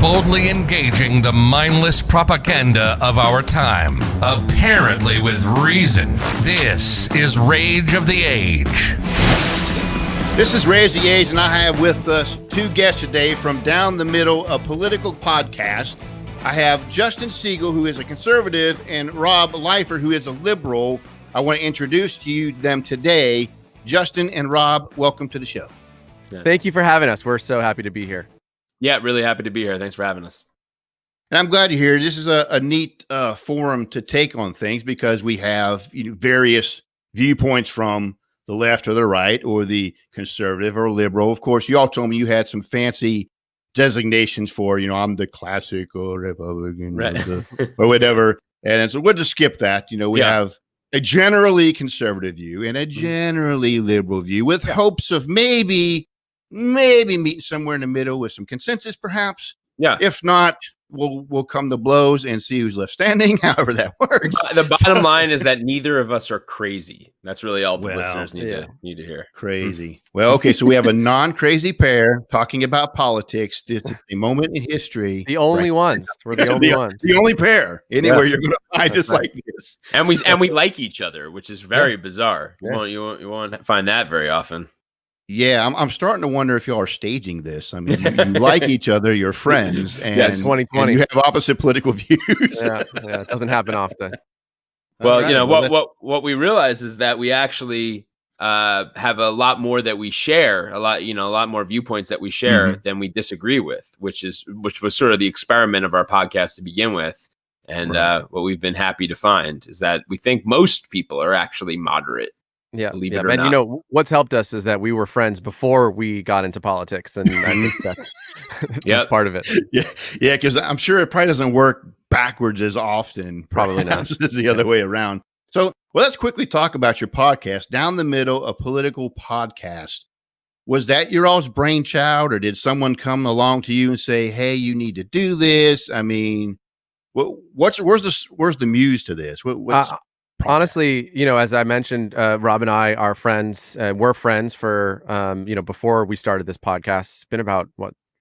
boldly engaging the mindless propaganda of our time, apparently with reason. This is Rage of the Age. This is Rage of the Age, and I have with us two guests today from Down the Middle, a political podcast. I have Justin Siegal, who is a conservative, and Rob Leifer, who is a liberal. I want to introduce to you them today. Justin and Rob, welcome to the show. Thank you for having us. We're so happy to be here. Yeah, really happy to be here. Thanks for having us. And I'm glad you're here. This is a neat forum to take on things because we have various viewpoints from the left or the right or the conservative or liberal. Of course, you all told me you had some fancy designations for, I'm the classical Republican, right. or whatever. And so we'll just skip that. We have a generally conservative view and a generally liberal view with hopes of maybe meeting somewhere in the middle with some consensus, perhaps. Yeah. If not, we'll come to blows and see who's left standing, however that works. The bottom line is that neither of us are crazy. That's really all the listeners need to hear. Crazy. Well, okay, so we have a non-crazy pair talking about politics. It's a moment in history. The only ones. We're the only ones. The only pair anywhere you're going to find just like this. And we like each other, which is very bizarre. Yeah. You won't find that very often. Yeah, I'm starting to wonder if y'all are staging this. I mean, you like each other, you're friends, and, yes, 2020. And you have opposite political views. Yeah, it doesn't happen often. Well, right. What we realize is that we actually have a lot more that we share, a lot more viewpoints that we share than we disagree with, which was sort of the experiment of our podcast to begin with. And what we've been happy to find is that we think most people are actually moderate. Yeah, believe it or and not. What's helped us is that we were friends before we got into politics, and I think that's part of it. Yeah, because I'm sure it probably doesn't work backwards as often. Probably not. As the other way around. So, let's quickly talk about your podcast, Down the Middle, a political podcast. Was that your all's brainchild, or did someone come along to you and say, "Hey, you need to do this"? I mean, where's the muse to this? Honestly, as I mentioned, Rob and I are friends. We're friends for, before we started this podcast. It's been about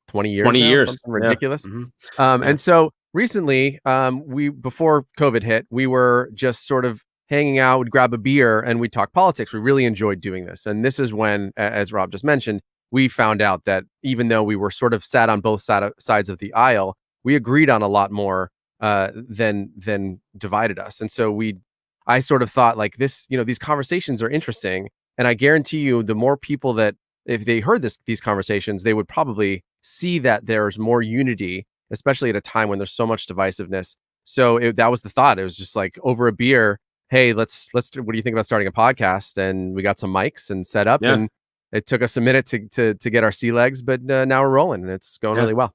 20 years. 20 years, something ridiculous. Mm-hmm. And so recently, before COVID hit, we were just sort of hanging out. We'd grab a beer and we'd talk politics. We really enjoyed doing this, and this is when, as Rob just mentioned, we found out that even though we were sort of sat on both sides of the aisle, we agreed on a lot more than divided us, and so I sort of thought like this, these conversations are interesting. And I guarantee you the more people that if they heard these conversations, they would probably see that there's more unity, especially at a time when there's so much divisiveness. So that was the thought. It was just like over a beer. Hey, let's what do you think about starting a podcast? And we got some mics and set up and it took us a minute to get our sea legs, but now we're rolling and it's going really well.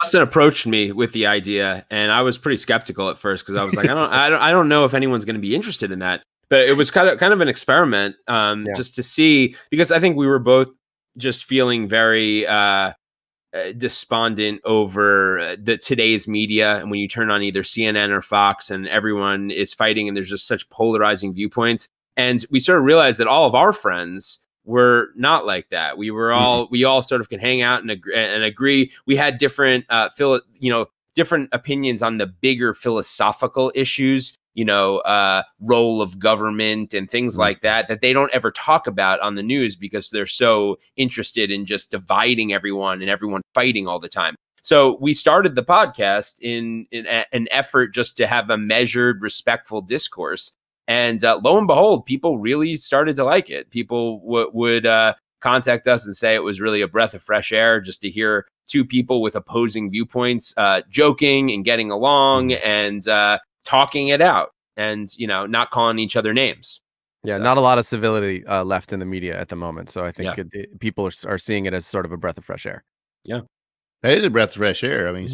Justin approached me with the idea, and I was pretty skeptical at first because I was like, I don't know if anyone's going to be interested in that. But it was kind of an experiment, just to see, because I think we were both just feeling very despondent over today's media, and when you turn on either CNN or Fox, and everyone is fighting, and there's just such polarizing viewpoints, and we sort of realized that all of our friends were not like that. We all sort of can hang out and agree. We had different different opinions on the bigger philosophical issues, role of government and things like that they don't ever talk about on the news because they're so interested in just dividing everyone and everyone fighting all the time. So we started the podcast in an effort just to have a measured, respectful discourse. And lo and behold, people really started to like it. People would contact us and say it was really a breath of fresh air just to hear two people with opposing viewpoints joking and getting along and talking it out and, not calling each other names. Yeah, not a lot of civility left in the media at the moment. So I think people are seeing it as sort of a breath of fresh air. Yeah, that is a breath of fresh air. I mean,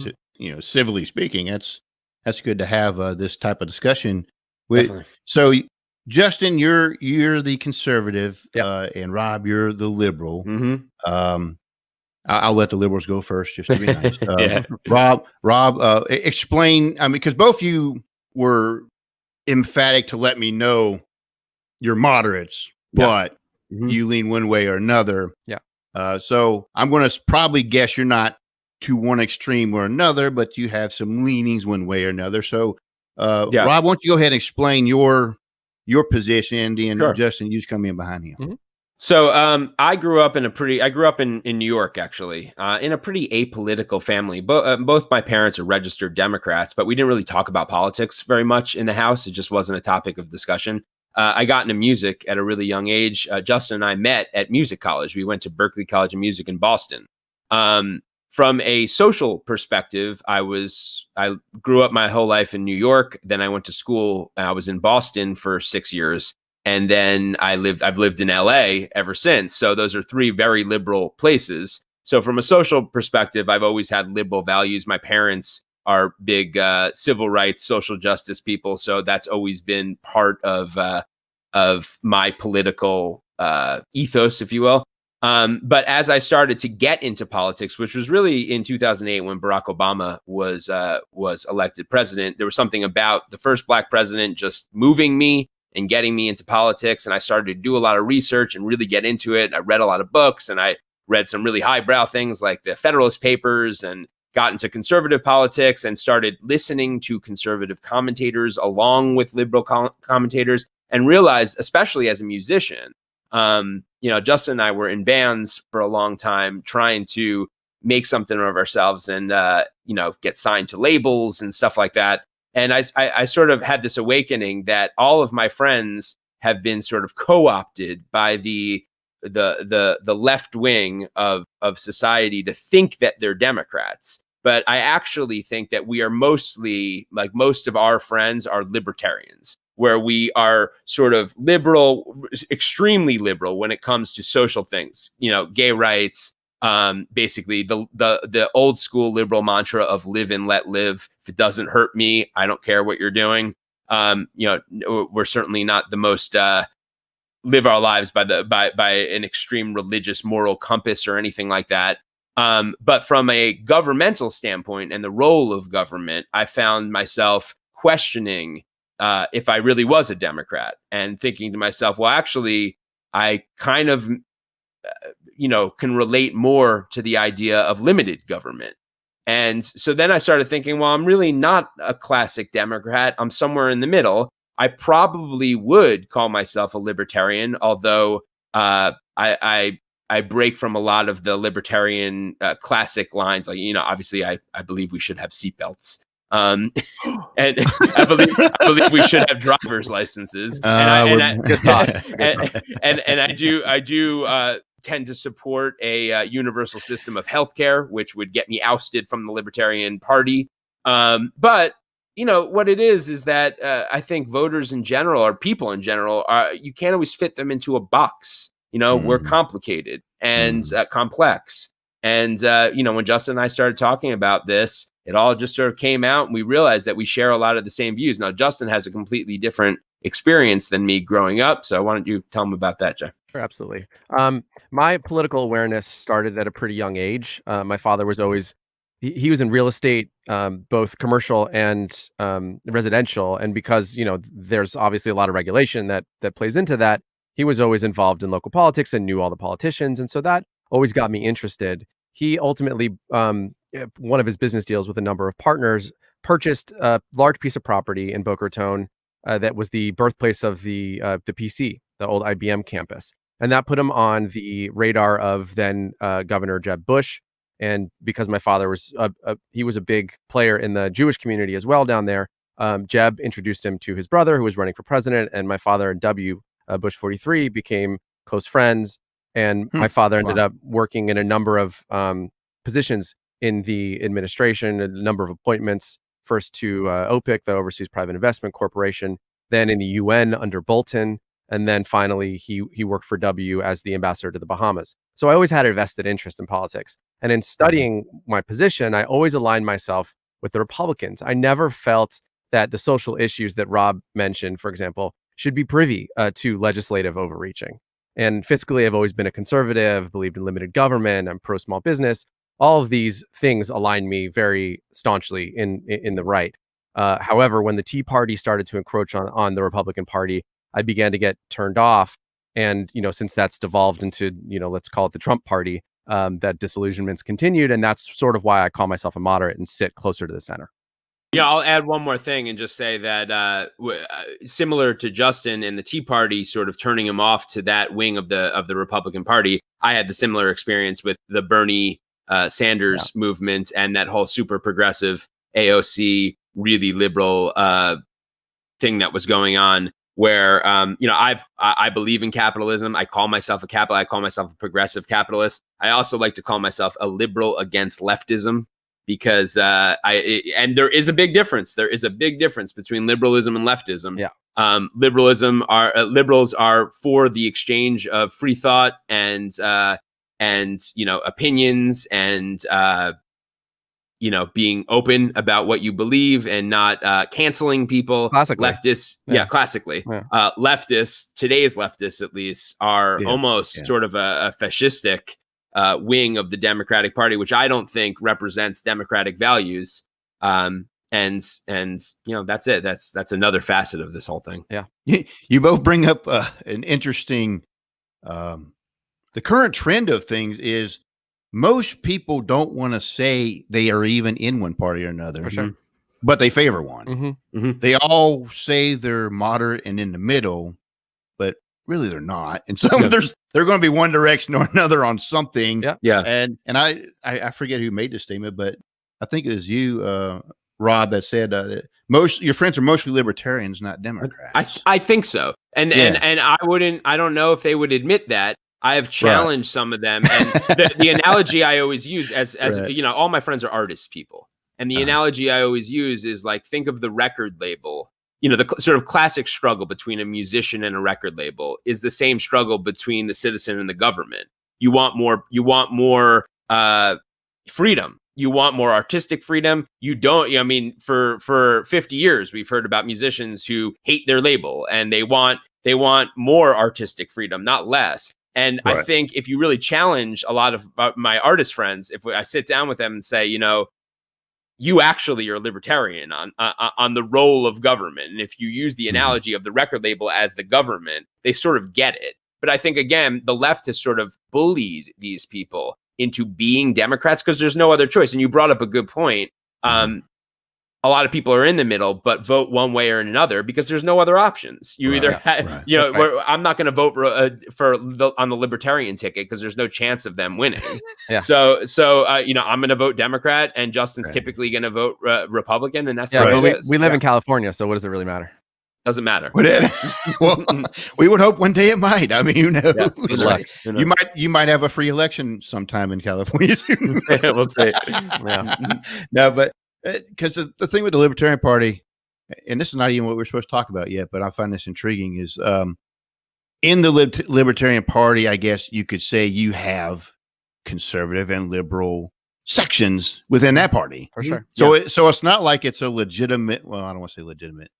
civilly speaking, that's good to have this type of discussion. So, Justin, you're the conservative, and Rob, you're the liberal. I'll let the liberals go first, just to be nice. Rob, explain. I mean, because both of you were emphatic to let me know you're moderates, but you lean one way or another. Yeah. So I'm going to probably guess you're not to one extreme or another, but you have some leanings one way or another. So, Yeah. Rob, why don't you go ahead and explain your position, Andy, and Sure. Justin, you just come in behind him. Mhm. So I grew up in New York, actually, in a pretty apolitical family. Both my parents are registered Democrats, but we didn't really talk about politics very much in the house. It just wasn't a topic of discussion. I got into music at a really young age. Justin and I met at music college. We went to Berklee College of Music in Boston. From a social perspective, I grew up my whole life in New York. Then I went to school. I was in Boston for 6 years. And then I've lived in LA ever since. So those are three very liberal places. So from a social perspective, I've always had liberal values. My parents are big civil rights, social justice people. So that's always been part of my political ethos, if you will. But as I started to get into politics, which was really in 2008 when Barack Obama was elected president, there was something about the first Black president just moving me and getting me into politics. And I started to do a lot of research and really get into it. I read a lot of books, and I read some really highbrow things like the Federalist Papers, and got into conservative politics and started listening to conservative commentators along with liberal commentators, and realized, especially as a musician, Justin and I were in bands for a long time trying to make something of ourselves and, get signed to labels and stuff like that. And I sort of had this awakening that all of my friends have been sort of co-opted by the left wing of society to think that they're Democrats. But I actually think that we are mostly, like most of our friends, are libertarians, where we are sort of liberal, extremely liberal when it comes to social things, gay rights, basically the old school liberal mantra of live and let live. If it doesn't hurt me, I don't care what you're doing. We're certainly not the most live our lives by an extreme religious moral compass or anything like that. But from a governmental standpoint and the role of government, I found myself questioning if I really was a Democrat, and thinking to myself, well, actually, I kind of can relate more to the idea of limited government. And so then I started thinking, well, I'm really not a classic Democrat. I'm somewhere in the middle. I probably would call myself a libertarian, although I break from a lot of the libertarian classic lines. Like, obviously, I believe we should have seatbelts. And I believe we should have driver's licenses. And I do tend to support a universal system of healthcare, which would get me ousted from the Libertarian Party. But what it is that I think voters in general, or people in general, you can't always fit them into a box. We're complicated and complex. And when Justin and I started talking about this, it all just sort of came out, and we realized that we share a lot of the same views. Now, Justin has a completely different experience than me growing up. So why don't you tell him about that, Jeff? Sure, absolutely. My political awareness started at a pretty young age. My father was always, he was in real estate, both commercial and residential. And because, there's obviously a lot of regulation that plays into that, he was always involved in local politics and knew all the politicians. And so that always got me interested. He ultimately, one of his business deals with a number of partners, purchased a large piece of property in Boca Raton that was the birthplace of the PC, the old IBM campus. And that put him on the radar of then Governor Jeb Bush. And because my father was he was a big player in the Jewish community as well down there, Jeb introduced him to his brother, who was running for president, and my father and W. Bush 43 became close friends. And my father ended up working in a number of positions in the administration, a number of appointments, first to OPIC, the Overseas Private Investment Corporation, then in the UN under Bolton, and then finally he worked for W as the ambassador to the Bahamas. So I always had a vested interest in politics. And in studying my position, I always aligned myself with the Republicans. I never felt that the social issues that Rob mentioned, for example, should be privy to legislative overreaching. And fiscally, I've always been a conservative, believed in limited government, I'm pro small business. All of these things align me very staunchly in the right. However, when the Tea Party started to encroach on the Republican Party, I began to get turned off. And, since that's devolved into, let's call it the Trump Party, that disillusionment's continued, and that's sort of why I call myself a moderate and sit closer to the center. Yeah, I'll add one more thing and just say that similar to Justin and the Tea Party sort of turning him off to that wing of the Republican Party, I had the similar experience with the Bernie Sanders movement and that whole super progressive AOC, really liberal thing that was going on. Where I believe in capitalism. I call myself I call myself a progressive capitalist. I also like to call myself a liberal against leftism. Because and there is a big difference. There is a big difference between liberalism and leftism. Yeah. Liberals are for the exchange of free thought and opinions and being open about what you believe and not canceling people. Classically. Leftists, classically. Yeah. Leftists, today's leftists at least, are almost sort of a fascistic wing of the Democratic Party, which I don't think represents democratic values. And that's it. That's another facet of this whole thing. Yeah. You both bring up an interesting, the current trend of things is most people don't want to say they are even in one party or another, For sure. but they favor one. Mm-hmm. Mm-hmm. They all say they're moderate and in the middle, but really they're not. And so they're going to be one direction or another on something. Yeah. And I forget who made this statement, but I think it was you, Rob, that said that most your friends are mostly libertarians, not Democrats. I think so. And I don't know if they would admit that. I have challenged some of them. And the analogy I always use as all my friends are artist people. And the analogy I always use is like, think of the record label. The sort of classic struggle between a musician and a record label is the same struggle between the citizen and the government. You want more freedom. You want more artistic freedom. You don't, for 50 years, we've heard about musicians who hate their label and they want more artistic freedom, not less. And I think if you really challenge a lot of my artist friends, if I sit down with them and say, you actually are a libertarian on the role of government. And if you use the analogy of the record label as the government, they sort of get it. But I think, again, the left has sort of bullied these people into being Democrats because there's no other choice. And you brought up a good point. A lot of people are in the middle, but vote one way or another because there's no other options. You I'm not going to vote on the libertarian ticket because there's no chance of them winning. So I'm going to vote Democrat, and Justin's typically going to vote Republican, and that's how it is. We live in California, so what does it really matter? Doesn't matter. Well, we would hope one day it might. I mean, who knows? Yeah, you might have a free election sometime in California soon. We'll see. No, but. Because the thing with the Libertarian Party, and this is not even what we're supposed to talk about yet, but I find this intriguing, is in the Libertarian Party, I guess you could say you have conservative and liberal sections within that party. For sure. So it's not like it's a legitimate, well, I don't want to say legitimate,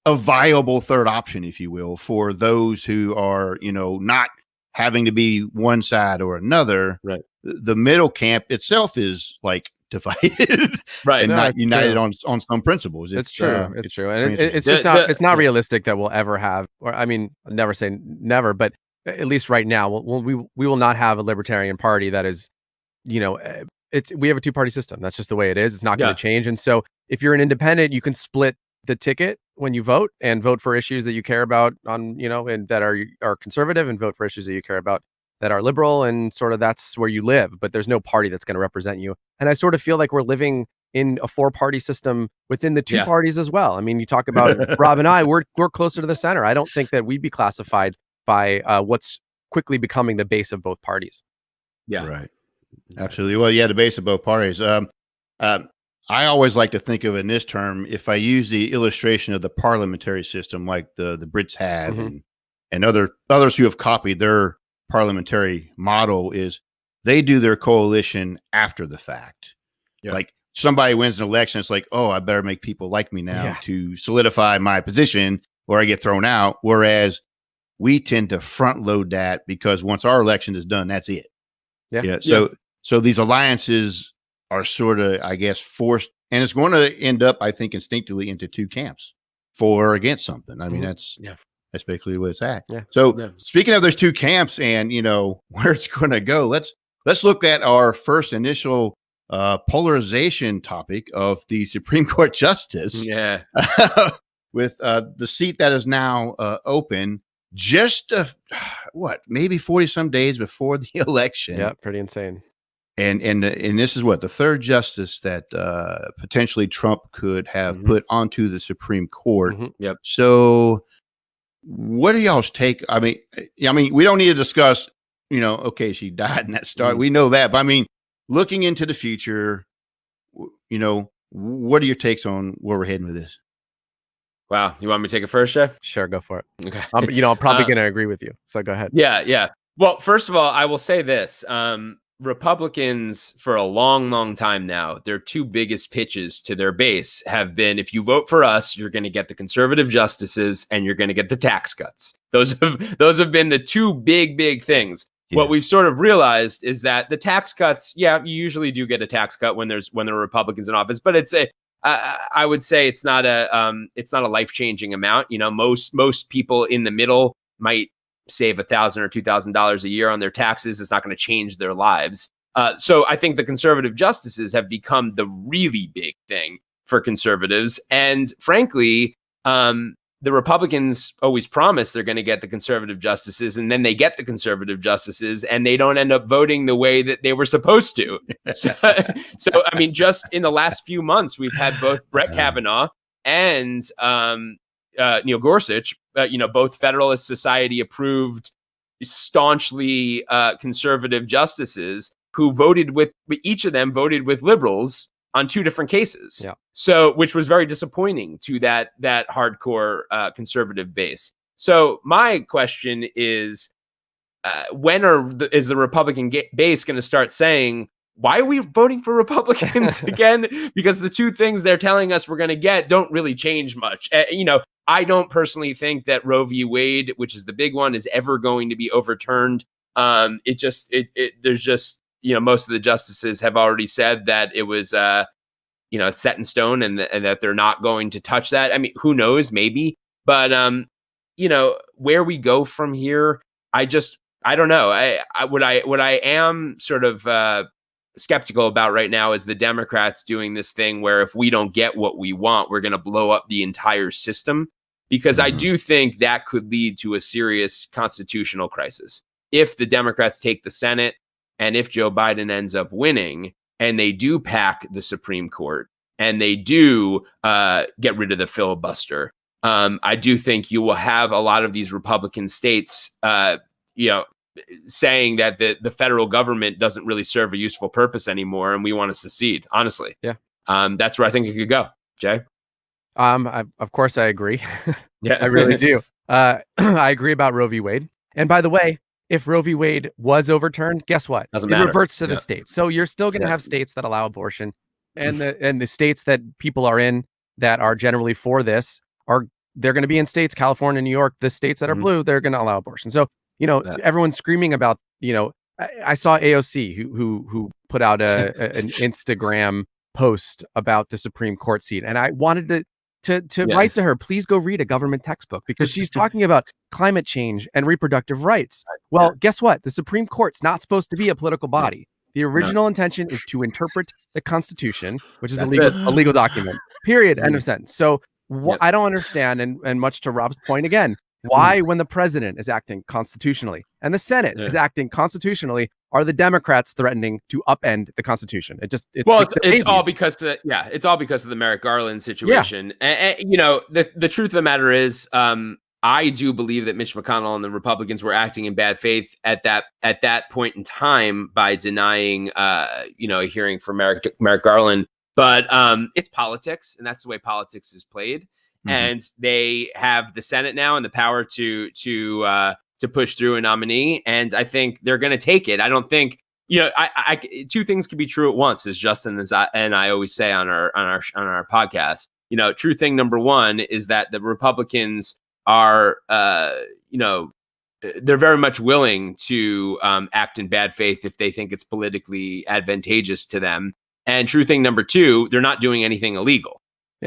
a viable third option, if you will, for those who are, not having to be one side or another. Right. The middle camp itself is like divided, and not united on some principles. It's true. It's true, and it's just not. It's not realistic that we'll ever have. Or I mean, never say never, but at least right now, we will not have a libertarian party that is, we have a two-party system. That's just the way it is. It's not going to change. And so, if you're an independent, you can split the ticket when you vote and vote for issues that you care about and that are conservative, and vote for issues that you care about that are liberal, and sort of that's where you live, but there's no party that's going to represent you. And I sort of feel like we're living in a four-party system within the two parties as well. I mean, you talk about Rob and I, we're closer to the center. I don't think that we'd be classified by what's quickly becoming the base of both parties. Yeah, right. Absolutely. Well, the base of both parties. I always like to think of it in this term, if I use the illustration of the parliamentary system like the Brits have, and others who have copied their parliamentary model, is they do their coalition after the fact. Like somebody wins an election, it's like, oh, I better make people like me now to solidify my position or I get thrown out. Whereas we tend to front load that because once our election is done, that's it. So these alliances are sort of, I guess, forced, and it's going to end up, I think, instinctively into two camps, for or against something. I mean, that's basically what it's at. So speaking of those two camps and, where it's going to go, let's let's look at our first initial polarization topic of the Supreme Court justice. Yeah. With the seat that is now open, just maybe 40 some days before the election. Yeah, pretty insane. And this is the third justice that potentially Trump could have put onto the Supreme Court. Yep. So, what are y'all's take? I mean, we don't need to discuss. Okay, she died and that started. We know that, but I mean, looking into the future, what are your takes on where we're heading with this? Wow, you want me to take it first, Jeff? Sure, go for it. Okay. I'm probably going to agree with you. So go ahead. Yeah. Well, first of all, I will say this. Republicans, for a long, long time now, their two biggest pitches to their base have been, if you vote for us, you're going to get the conservative justices and you're going to get the tax cuts. Those have been the two big things. Yeah. What we've sort of realized is that the tax cuts, you usually do get a tax cut when there are Republicans in office, but I would say it's not a life-changing amount. Most people in the middle might save $1,000 or $2,000 a year on their taxes. It's not going to change their lives. So I think the conservative justices have become the really big thing for conservatives. And frankly, the Republicans always promise they're going to get the conservative justices, and then they get the conservative justices, and they don't end up voting the way that they were supposed to. So I mean, just in the last few months, we've had both Brett Kavanaugh and Neil Gorsuch, both Federalist Society approved, staunchly conservative justices who each of them voted with liberals on two different cases. Yeah. So, which was very disappointing to that hardcore conservative base. So my question is, when is the Republican base going to start saying, why are we voting for Republicans again? Because the two things they're telling us we're going to get don't really change much. I don't personally think that Roe v. Wade, which is the big one, is ever going to be overturned. There's just, most of the justices have already said that it was, it's set in stone and that they're not going to touch that. I mean, who knows, maybe, but, where we go from here, I don't know. What I am sort of, skeptical about right now is the Democrats doing this thing where if we don't get what we want, we're going to blow up the entire system, because I do think that could lead to a serious constitutional crisis. If the Democrats take the Senate and if Joe Biden ends up winning and they do pack the Supreme Court and they do get rid of the filibuster, I do think you will have a lot of these Republican states, saying that the federal government doesn't really serve a useful purpose anymore, and we want to secede. Honestly, yeah, that's where I think it could go. Jay, of course I agree. Yeah, I really do. I agree about Roe v. Wade. And by the way, if Roe v. Wade was overturned, guess what? Doesn't matter. It reverts to the states. So you're still going to have states that allow abortion, and the states that people are in that are generally for this they're going to be in states, California, New York, the states that are blue, they're going to allow abortion. So everyone's screaming about, I saw AOC who put out an Instagram post about the Supreme Court seat. And I wanted to write to her, please go read a government textbook, because she's talking about climate change and reproductive rights. Well, guess what? The Supreme Court's not supposed to be a political body. The original intention is to interpret the Constitution, which is a legal document, period, end of sentence. So I don't understand. And much to Rob's point again, why, when the president is acting constitutionally and the Senate is acting constitutionally, are the Democrats threatening to upend the Constitution? It's all because of the Merrick Garland situation. Yeah. And the truth of the matter is, I do believe that Mitch McConnell and the Republicans were acting in bad faith at that point in time by denying a hearing for Merrick Garland. But it's politics, and that's the way politics is played. And they have the Senate now and the power to push through a nominee, and I think they're going to take it. I don't think two things can be true at once, as Justin and I always say on our podcast. True thing number one is that the Republicans are they're very much willing to act in bad faith if they think it's politically advantageous to them. And true thing number two, they're not doing anything illegal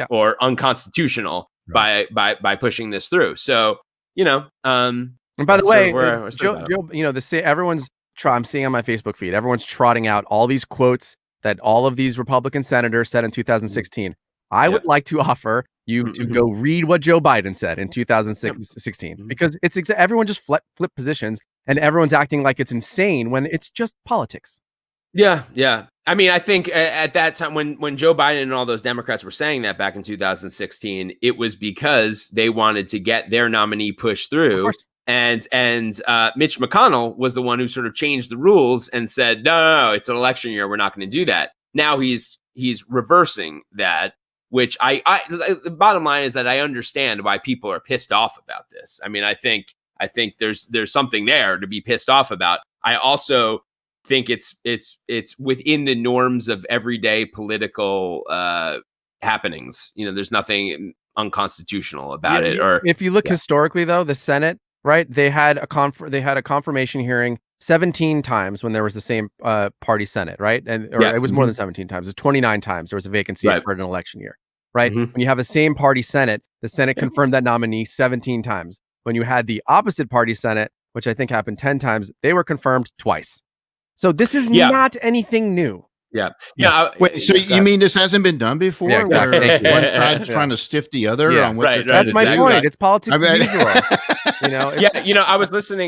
or unconstitutional by pushing this through. So, and by the way, Joe, everyone's I'm seeing on my Facebook feed, everyone's trotting out all these quotes that all of these Republican senators said in 2016. I would like to offer you to go read what Joe Biden said in 2016, because it's everyone just flip positions and everyone's acting like it's insane when it's just politics. Yeah. I mean, I think at that time when Joe Biden and all those Democrats were saying that back in 2016, it was because they wanted to get their nominee pushed through. And Mitch McConnell was the one who sort of changed the rules and said, no, it's an election year. We're not going to do that. Now he's reversing that, which the bottom line is that I understand why people are pissed off about this. I mean, I think there's something there to be pissed off about. I also think it's within the norms of everyday political happenings. There's nothing unconstitutional about it. Or if you look historically, though, the Senate, right? They had a confirmation hearing 17 times when there was the same party Senate, right? It was more than 17 times. It was 29 times there was a vacancy for an election year, right? When you have a same party Senate, the Senate confirmed that nominee 17 times. When you had the opposite party Senate, which I think happened 10 times, they were confirmed twice. So this is not anything new. Wait, so you mean this hasn't been done before? Yeah, exactly. Where one side's trying to stiff the other on what they're trying That's to my do? point. It's politics as usual.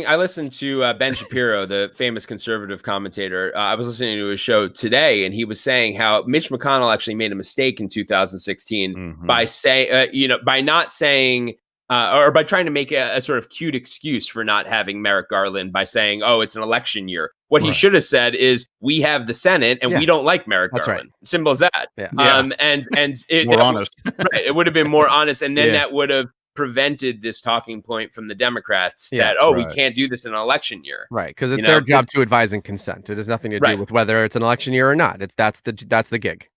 I listened to Ben Shapiro, the famous conservative commentator. I was listening to his show today, and he was saying how Mitch McConnell actually made a mistake in 2016 by not saying or by trying to make a sort of cute excuse for not having Merrick Garland by saying, oh, it's an election year. What he should have said is, we have the Senate and we don't like Merrick Garland. Right. Simple as that. And it, more honest. Right, it would have been more honest. And then that would have prevented this talking point from the Democrats that, we can't do this in an election year. Right. Because it's their job to advise and consent. It has nothing to do with whether it's an election year or not. That's the gig.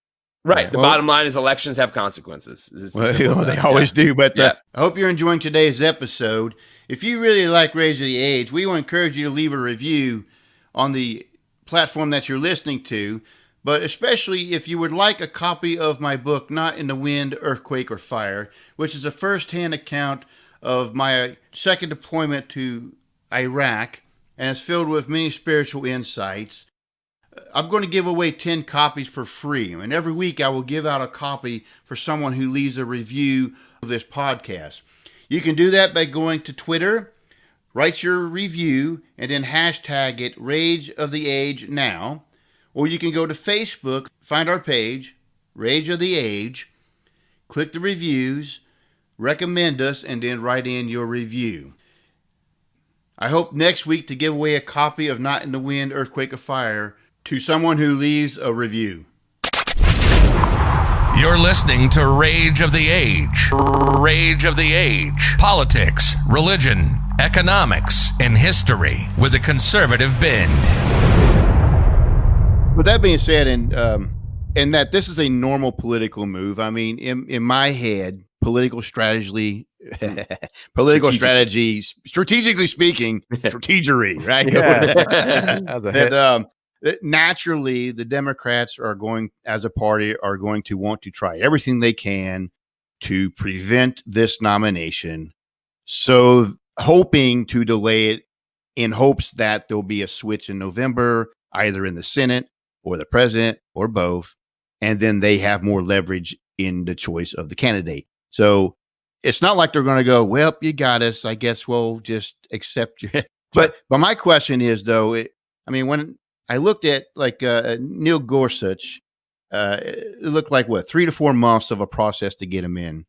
Right. The bottom line is elections have consequences. They always do. But I hope you're enjoying today's episode. If you really like Raise of the Age, we will encourage you to leave a review on the platform that you're listening to. But especially if you would like a copy of my book, Not in the Wind, Earthquake, or Fire, which is a first-hand account of my second deployment to Iraq, and it's filled with many spiritual insights. I'm going to give away 10 copies for free. And every week I will give out a copy for someone who leaves a review of this podcast. You can do that by going to Twitter, write your review, and then hashtag it Rage of the Age Now. Or you can go to Facebook, find our page, Rage of the Age, click the reviews, recommend us, and then write in your review. I hope next week to give away a copy of Not in the Wind, Earthquake, or Fire to someone who leaves a review. You're listening to Rage of the Age. Rage of the Age. Politics, religion, economics, and history with a conservative bend. With that being said, and that this is a normal political move. I mean, in my head, strategically speaking, strategery, right? Naturally, the Democrats are going, as a party, are going to want to try everything they can to prevent this nomination. So hoping to delay it in hopes that there'll be a switch in November, either in the Senate or the president or both. And then they have more leverage in the choice of the candidate. So it's not like they're going to go, well, you got us. I guess we'll just accept you. But my question is, though, when I looked at Neil Gorsuch, it looked like 3 to 4 months of a process to get him in.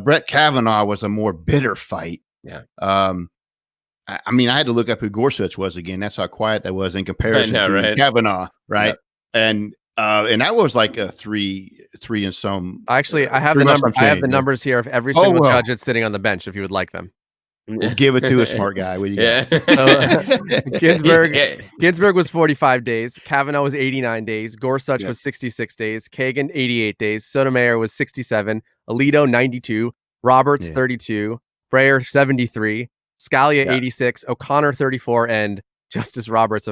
Brett Kavanaugh was a more bitter fight. Yeah. I had to look up who Gorsuch was again. That's how quiet that was in comparison to Kavanaugh, right? Yeah. And that was like a three and some. Actually, I have the number. I have the numbers here of every single judge that's sitting on the bench. If you would like them. We'll give it to a smart guy. What do you got? Ginsburg was 45 days. Kavanaugh was 89 days. Gorsuch was 66 days. Kagan 88 days. Sotomayor was 67. Alito 92. Roberts 32. Breyer 73. Scalia 86. O'Connor 34. And Justice Thomas,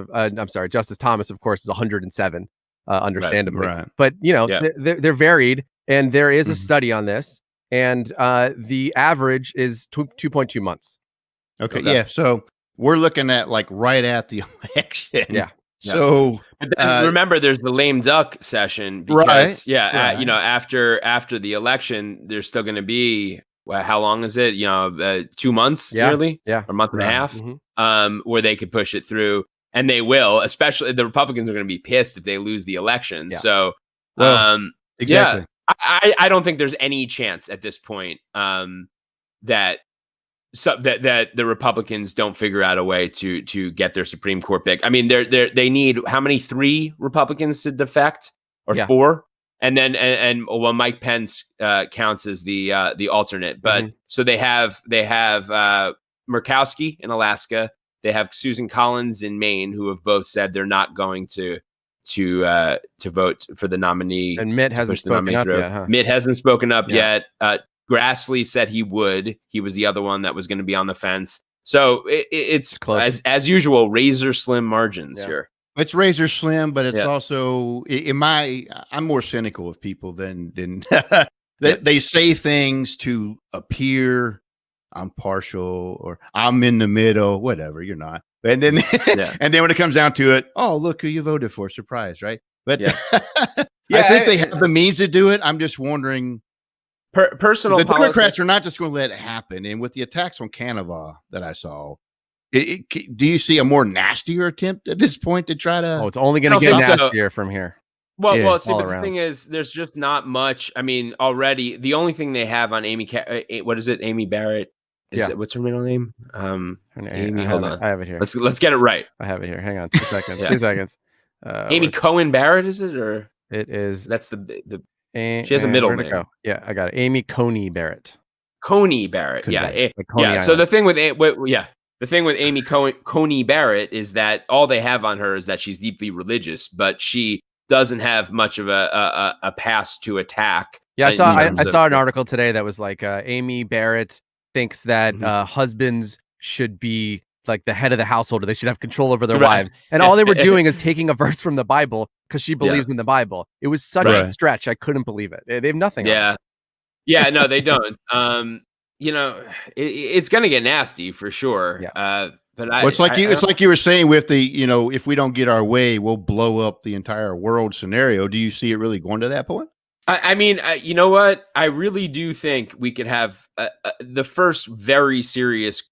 of course, is 107. Understandably, right. But they're varied, and there is a study on this. And the average is 2.2 months. Okay. Yeah. So we're looking at like right at the election. Yeah. So but then remember, there's the lame duck session right, because right. after the election, there's still going to be how long is it? 2 months nearly, or a month and a half, where they could push it through, and they will. Especially the Republicans are going to be pissed if they lose the election. Yeah. So, exactly. I don't think there's any chance at this point that the Republicans don't figure out a way to get their Supreme Court pick. I mean, they need how many? 3 Republicans to defect, or 4, and then well, Mike Pence counts as the alternate. But so they have Murkowski in Alaska, they have Susan Collins in Maine, who have both said they're not going to vote for the nominee. And Mitt hasn't spoken up yet, huh? Mitt hasn't spoken up yet. Grassley said he would. He was the other one that was going to be on the fence. So it's close. As usual, razor slim margins here. It's razor slim, but it's also I'm more cynical of people than they say things to appear I'm partial or I'm in the middle, whatever. You're not. And then and then when it comes down to it, oh, look who you voted for. Surprise, right? But I think they have the means to do it. I'm just wondering. Personal the politics. Democrats are not just going to let it happen. And with the attacks on Canada that I saw, do you see a more nastier attempt at this point to try to? Oh, it's only going to get nastier from here. Well, see, but the thing is, there's just not much. I mean, already the only thing they have on Amy Barrett. What's her middle name? Amy. Hold on, I have it here. Let's get it right. I have it here. Hang on, 2 seconds. 2 seconds. Amy Cohen Barrett, is it, or it is? That's the. She has a middle name. Yeah, I got it. Amy Coney Barrett. Coney Barrett. So the thing with Amy Coney Barrett is that all they have on her is that she's deeply religious, but she doesn't have much of a past to attack. Yeah, I saw an article today that was like Amy Barrett thinks that husbands should be like the head of the household, or they should have control over their wives. And all they were doing is taking a verse from the Bible because she believes in the Bible. It was such a stretch. I couldn't believe it. They have nothing. No, they don't. It's going to get nasty for sure. Yeah. But it's like you were saying with the, if we don't get our way, we'll blow up the entire world scenario. Do you see it really going to that point? I mean, you know what? I really do think we could have the first very serious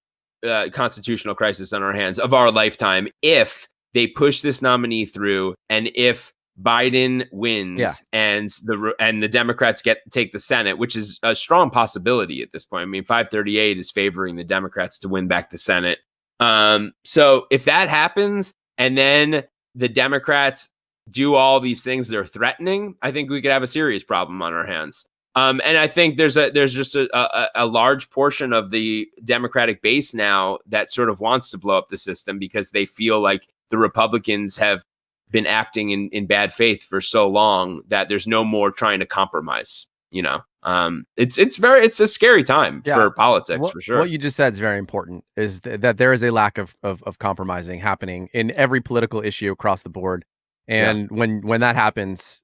constitutional crisis on our hands of our lifetime if they push this nominee through, and if Biden wins and the Democrats take the Senate, which is a strong possibility at this point. I mean, 538 is favoring the Democrats to win back the Senate. So if that happens, and then the Democrats do all these things they're threatening, I think we could have a serious problem on our hands. And I think there's just a large portion of the Democratic base now that sort of wants to blow up the system because they feel like the Republicans have been acting in bad faith for so long that there's no more trying to compromise. It's a scary time for politics for sure. What you just said is very important, is that there is a lack of compromising happening in every political issue across the board. And when that happens,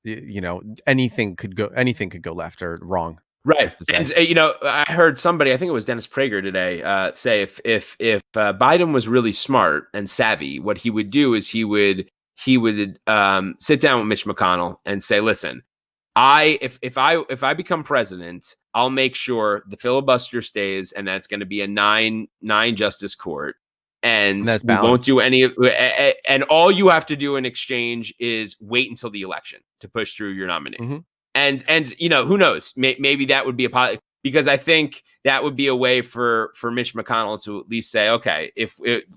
anything could go left or wrong. Right. And, I heard somebody, I think it was Dennis Prager today, say if Biden was really smart and savvy, what he would do is he would sit down with Mitch McConnell and say, listen, if I become president, I'll make sure the filibuster stays, and that's going to be a nine justice court. And we won't do any of, and all you have to do in exchange is wait until the election to push through your nominee. Mm-hmm. And who knows? Maybe that would be because I think that would be a way for Mitch McConnell to at least say, okay,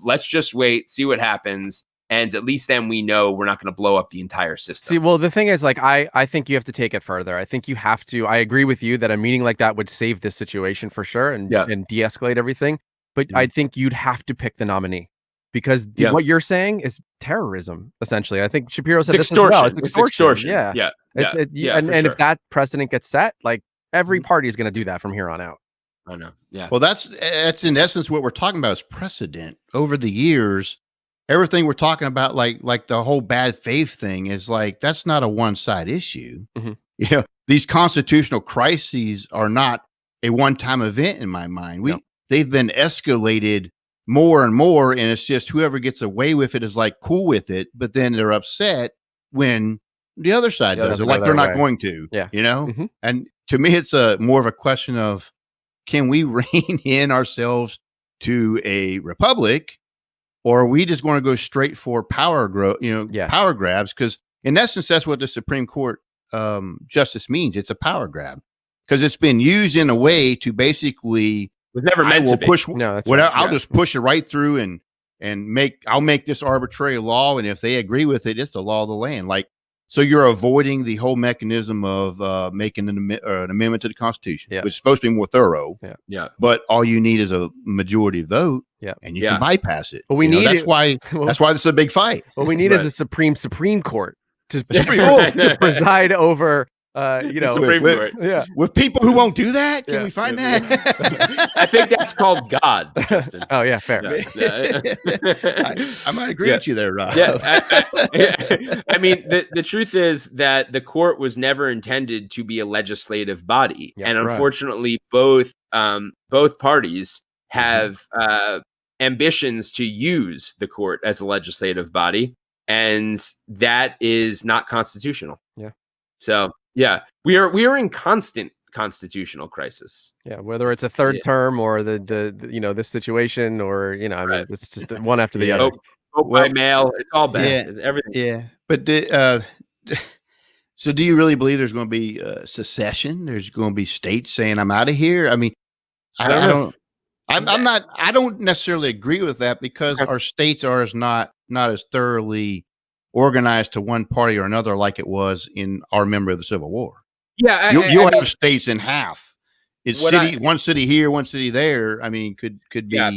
let's just wait, see what happens. And at least then we know we're not going to blow up the entire system. See, well, the thing is, like, I think you have to take it further. I think you have to. I agree with you that a meeting like that would save this situation for sure and de-escalate everything. But I think you'd have to pick the nominee because what you're saying is terrorism, essentially. I think Shapiro said this as well. It's extortion. Yeah. And if that precedent gets set, like every party is going to do that from here on out. I know. Yeah. Well, that's in essence what we're talking about is precedent. Over the years, everything we're talking about, like the whole bad faith thing, is like that's not a one-side issue. Mm-hmm. These constitutional crises are not a one-time event in my mind. They've been escalated more and more, and it's just whoever gets away with it is like cool with it, but then they're upset when the other side does it, like they're not going to. Yeah. You know? And to me, it's more of a question of, can we rein in ourselves to a republic, or are we just going to go straight for power power grabs? Because in essence, that's what the Supreme Court justice means. It's a power grab because it's been used in a way to basically was never meant to be. Push, no, that's whatever, right. I'll just push it right through and I'll make this arbitrary law, and if they agree with it, it's the law of the land. Like, so you're avoiding the whole mechanism of making an amendment to the Constitution, which is supposed to be more thorough. Yeah. But all you need is a majority vote, and you can bypass it. Well, that's why this is a big fight. What we need is a Supreme Court to preside over. Supreme Court. With people who won't do that. Can we find that? I think that's called God, Justin. Oh yeah, fair. I might agree with you there, Rob. I mean, the truth is that the court was never intended to be a legislative body, and unfortunately, both parties have ambitions to use the court as a legislative body, and that is not constitutional. Yeah. So. Yeah, we are in constant constitutional crisis. Yeah, whether it's a third term or the this situation, or I mean, it's just one after the other. Vote by mail, it's all bad. Everything. Yeah, but so do you really believe there's going to be secession? There's going to be states saying, "I'm out of here." I mean, I don't necessarily agree with that because our states are not as thoroughly organized to one party or another like it was in our member of the Civil War. Yeah, you'll have states in half. It's one city here, one city there. I mean, could be. I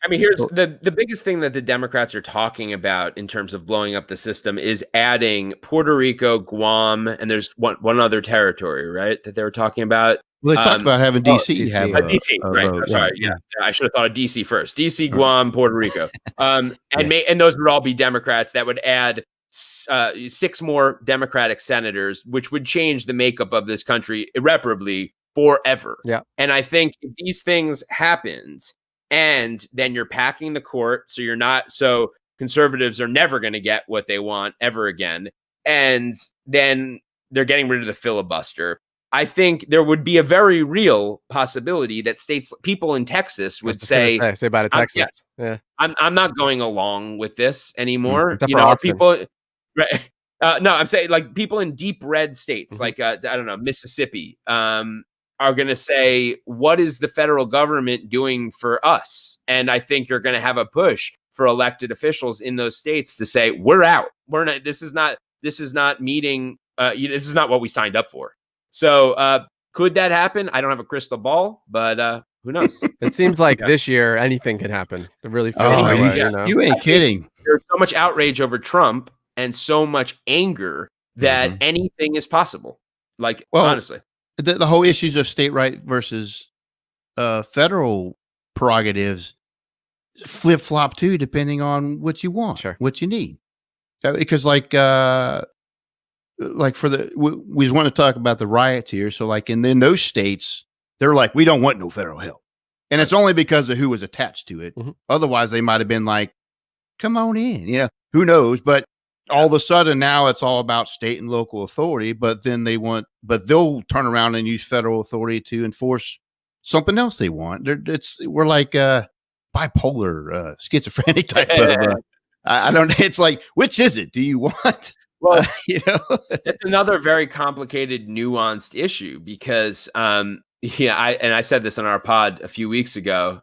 mean, here's the biggest thing that the Democrats are talking about in terms of blowing up the system is adding Puerto Rico, Guam, and there's one other territory, right, that they were talking about. Well, they talked about having DC. DC, right? I'm sorry. Yeah, I should have thought of DC first. DC, Guam, Puerto Rico, and those would all be Democrats. That would add 6 more Democratic senators, which would change the makeup of this country irreparably forever. Yeah. And I think if these things happened, and then you're packing the court, so conservatives are never going to get what they want ever again, and then they're getting rid of the filibuster. I think there would be a very real possibility that people in Texas would say about it, Texas. I'm not going along with this anymore. People. Right. No, I'm saying like people in deep red states, like I don't know, Mississippi, are going to say, "What is the federal government doing for us?" And I think you're going to have a push for elected officials in those states to say, "We're out. We're not. This is not meeting. This is not what we signed up for." So could that happen? I don't have a crystal ball, but who knows? It seems like this year anything could happen. It really feels that way. You ain't kidding. There's so much outrage over Trump and so much anger that anything is possible. Like, honestly, the whole issues of state right versus federal prerogatives flip flop too, depending on what you want, what you need. Because we just want to talk about the riots here. So like in those states, they're like, we don't want no federal help. And it's only because of who was attached to it. Otherwise they might've been like, come on in, who knows? But all of a sudden now it's all about state and local authority, but then they'll turn around and use federal authority to enforce something else they want. We're like bipolar, schizophrenic type of, I don't, it's like, which is it? Do you want, well, it's another very complicated, nuanced issue because, I said this on our pod a few weeks ago,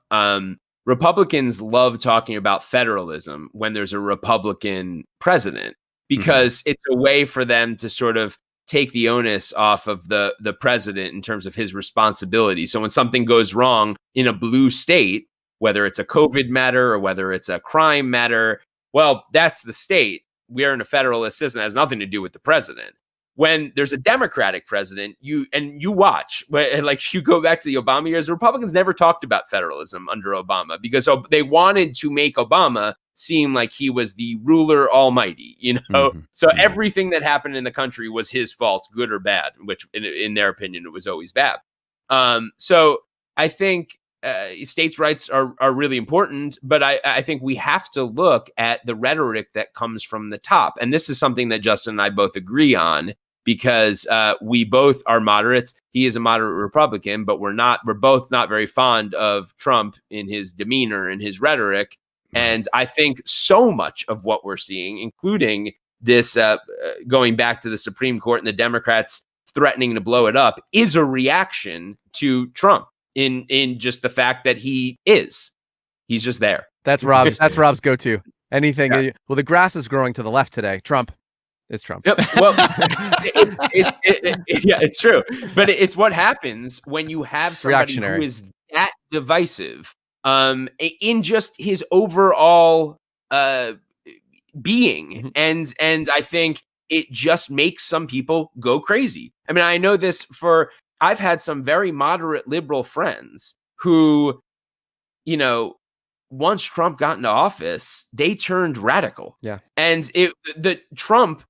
Republicans love talking about federalism when there's a Republican president because it's a way for them to sort of take the onus off of the president in terms of his responsibility. So when something goes wrong in a blue state, whether it's a COVID matter or whether it's a crime matter, well, that's the state. We are in a federalist system. It has nothing to do with the president. When there's a Democratic president, you watch, like you go back to the Obama years, the Republicans never talked about federalism under Obama because they wanted to make Obama seem like he was the ruler almighty, So everything that happened in the country was his fault, good or bad, which in their opinion, it was always bad. So I think states' rights are really important, but I think we have to look at the rhetoric that comes from the top. And this is something that Justin and I both agree on, because we both are moderates. He is a moderate Republican, but we're both not very fond of Trump in his demeanor and his rhetoric. And I think so much of what we're seeing, including this going back to the Supreme Court and the Democrats threatening to blow it up, is a reaction to Trump in just the fact that he's just there. That's Rob's go-to. Anything. Yeah. Well, the grass is growing to the left today. Trump is Trump. Yep. Well, yeah, it's true. But it's what happens when you have somebody who is that divisive in just his overall being. Mm-hmm. And I think it just makes some people go crazy. I mean, I know this I've had some very moderate liberal friends who, once Trump got into office, they turned radical. Yeah. And Trump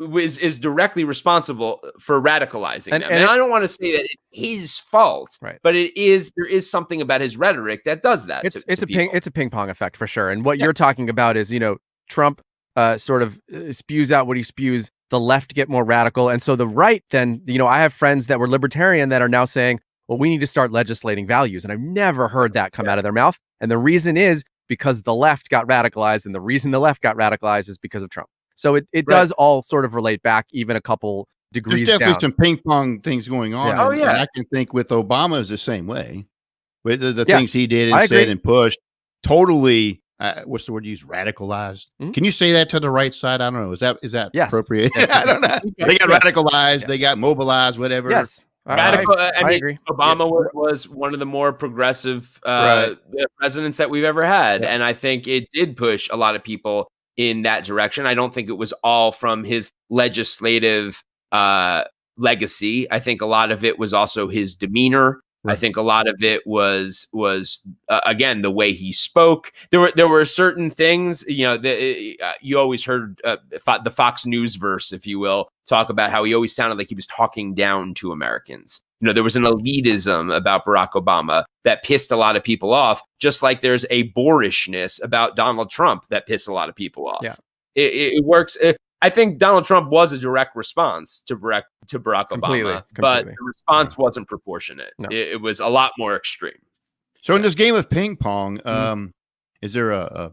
is directly responsible for radicalizing them. And I don't want to say that it's his fault, right, but there is something about his rhetoric that does that. It's a ping pong effect for sure. And what you're talking about is, Trump sort of spews out what he spews. The left get more radical. And so the right then, I have friends that were libertarian that are now saying, well, we need to start legislating values. And I've never heard that come out of their mouth. And the reason is because the left got radicalized. And the reason the left got radicalized is because of Trump. So it does all sort of relate back even a couple degrees There's definitely down. some ping pong things going on. Yeah. And I can think with Obama is the same way. With the things he did and said and pushed, totally. What's the word you use? Radicalized. Mm-hmm. Can you say that to the right side? I don't know. Is that appropriate? Yes. I don't know. They got radicalized. Yeah. They got mobilized. Whatever. Yes. Radical. I mean, agree. Obama was one of the more progressive presidents that we've ever had, and I think it did push a lot of people in that direction. I don't think it was all from his legislative legacy. I think a lot of it was also his demeanor. Right. I think a lot of it was again the way he spoke. There were certain things, you always heard the Fox News verse, if you will, talk about how he always sounded like he was talking down to Americans. There was an elitism about Barack Obama that pissed a lot of people off, just like there's a boorishness about Donald Trump that pissed a lot of people off. Yeah. It works. I think Donald Trump was a direct response to Barack Obama, but the response wasn't proportionate. No. It was a lot more extreme. So in this game of ping pong, is there a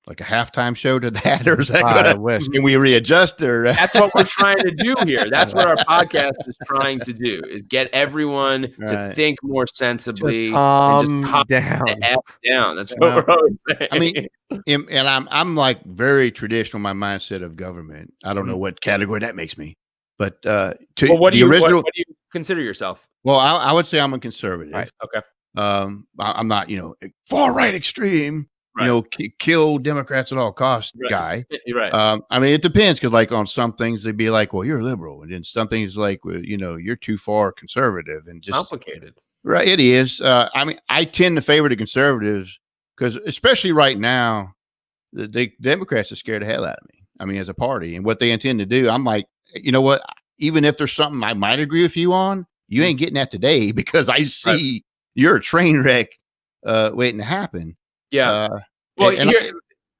halftime show to that, or is that I wish. Can we readjust? Or that's what we're trying to do here. That's what our podcast is trying to do: is get everyone to think more sensibly and just calm down. That's what we're always saying. I mean, and I'm like very traditional in my mindset of government. I don't know what category that makes me, but what do you consider yourself? Well, I would say I'm a conservative. Right. Okay. I'm not far right extreme. Right. Kill Democrats at all costs guy. Right. I mean, it depends, because on some things they'd be like, well, you're liberal, and then some things like, well, you're too far conservative, and just complicated. Right. It is. I mean, I tend to favor the conservatives because, especially right now, the Democrats are scared the hell out of me. I mean, as a party and what they intend to do, I'm like, you know what? Even if there's something I might agree with you on, you ain't getting that today, because I see you're a train wreck waiting to happen. Yeah.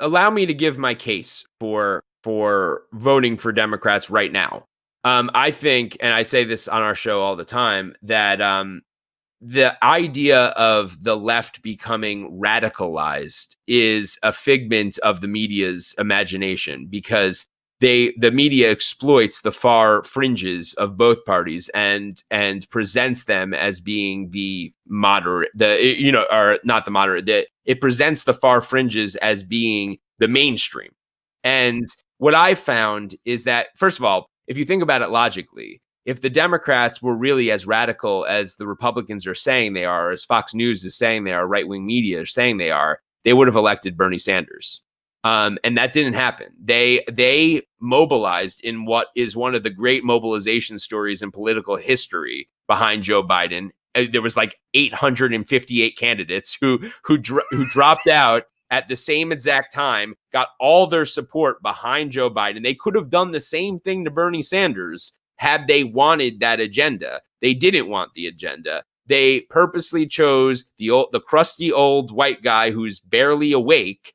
Allow me to give my case for voting for Democrats right now. I think, and I say this on our show all the time, that the idea of the left becoming radicalized is a figment of the media's imagination, because the media exploits the far fringes of both parties and presents them as being the moderate, or not the moderate. It presents the far fringes as being the mainstream. And what I found is that, first of all, if you think about it logically, if the Democrats were really as radical as the Republicans are saying they are, as Fox News is saying they are, right-wing media are saying they are, they would have elected Bernie Sanders. And that didn't happen. They mobilized in what is one of the great mobilization stories in political history behind Joe Biden. There was like 858 candidates who dropped out at the same exact time, got all their support behind Joe Biden. They could have done the same thing to Bernie Sanders had they wanted that agenda. They didn't want the agenda. They purposely chose the crusty old white guy who's barely awake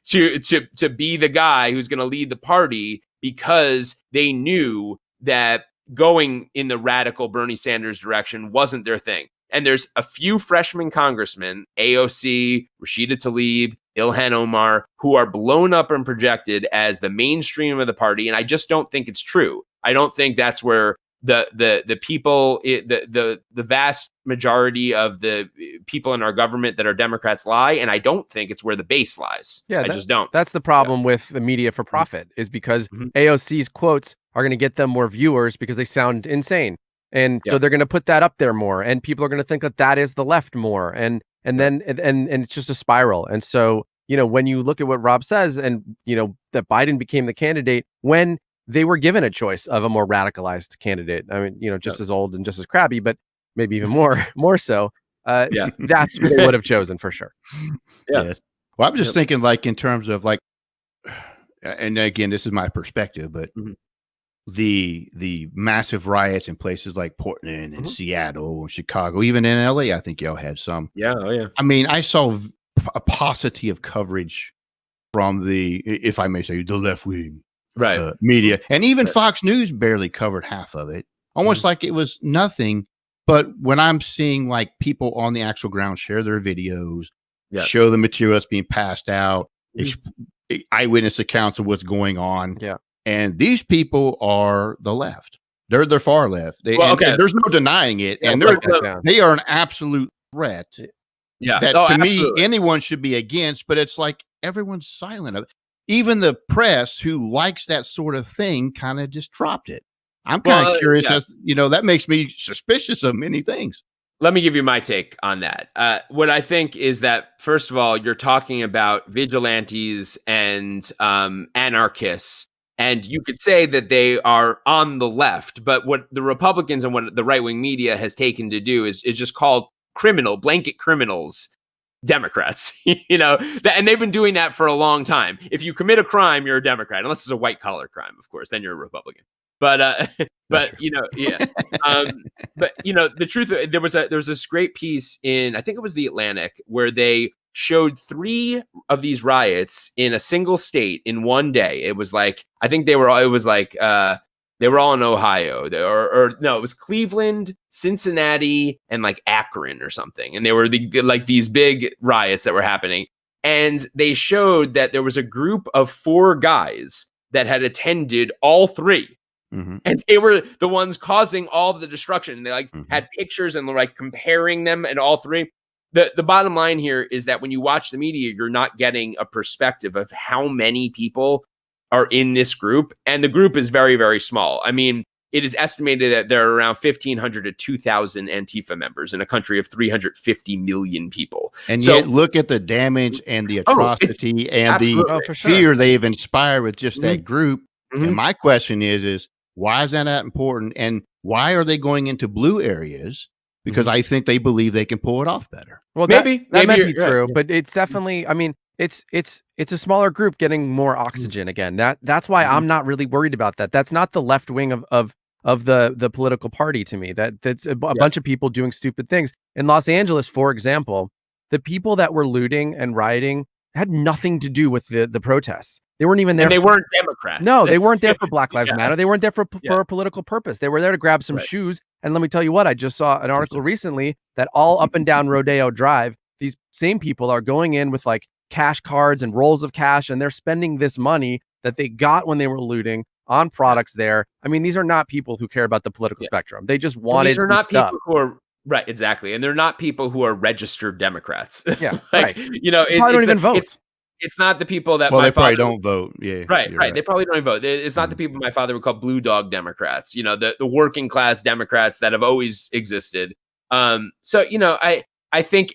to be the guy who's going to lead the party, because they knew that going in the radical Bernie Sanders direction wasn't their thing. And there's a few freshman congressmen, AOC, Rashida Tlaib, Ilhan Omar, who are blown up and projected as the mainstream of the party. And I just don't think it's true. I don't think that's where the people, the vast majority of the people in our government that are Democrats lie. And I don't think it's where the base lies. I just don't. That's the problem with the media for profit, is because AOC's quotes are going to get them more viewers because they sound insane. And so they're going to put that up there more, and people are going to think that that is the left more. And then it's just a spiral. And so, when you look at what Rob says, and, that Biden became the candidate when they were given a choice of a more radicalized candidate. I mean, just as old and just as crabby, but maybe even more so. That's who they would have chosen for sure. Yeah. Yes. Well, I'm just thinking, like, in terms of, like, and again, this is my perspective, but the massive riots in places like Portland and Seattle and Chicago, even in LA, I think y'all had some. Yeah. Oh, yeah. I mean, I saw a paucity of coverage from the, if I may say, the left wing media, and even Fox News barely covered half of it, almost like it was nothing. But when I'm seeing, like, people on the actual ground share their videos, show the material that's being passed out, eyewitness accounts of what's going on. Yeah. And these people are the left. They're far left. And there's no denying it. And they are an absolute threat. Yeah. That to me, anyone should be against, but it's like everyone's silent. Even the press, who likes that sort of thing, kind of just dropped it. I'm kind of curious as, that makes me suspicious of many things. Let me give you my take on that. What I think is that, first of all, you're talking about vigilantes and anarchists, and you could say that they are on the left. But what the Republicans and what the right-wing media has taken to do is just called blanket criminals Democrats, and they've been doing that for a long time. If you commit a crime, you're a Democrat, unless it's a white collar crime, of course, then you're a Republican. But but the truth, there was this great piece in, I think it was The Atlantic, where they showed 3 of these riots in a single state in one day. It was like, I think they were all in Ohio, or no, it was Cleveland, Cincinnati, and like Akron or something. And they were like these big riots that were happening. And they showed that there was a group of 4 guys that had attended all 3. And they were the ones causing all of the destruction. And they had pictures and like comparing them and all 3. The bottom line here is that when you watch the media, you're not getting a perspective of how many people are in this group. And the group is very, very small. I mean, it is estimated that there are around 1,500 to 2,000 Antifa members in a country of 350 million people. And yet look at the damage and the atrocity and the fear they've inspired with just that group. And my question is why is that important? And why are they going into blue areas? Because I think they believe they can pull it off better. Well, that might be true, but it's definitely, I mean, it's a smaller group getting more oxygen again. That's why I'm not really worried about that. That's not the left wing of the political party to me. That's a bunch of people doing stupid things. In Los Angeles, for example, the people that were looting and rioting had nothing to do with the protests. They weren't even there. And they weren't Democrats. No, they weren't there for Black Lives Matter. They weren't there for a political purpose. They were there to grab some shoes. And let me tell you what, I just saw an article recently that all up and down Rodeo Drive, these same people are going in with like cash cards and rolls of cash, and they're spending this money that they got when they were looting on products there. I mean, these are not people who care about the political spectrum. They just wanted these are not stuff. people who are right, exactly. And they're not people who are registered Democrats. Yeah, like, right. They don't even vote. It's not the people that they probably don't vote. Yeah, right. They probably don't even vote. It's not the people my father would call blue dog Democrats. The working class Democrats that have always existed. So I think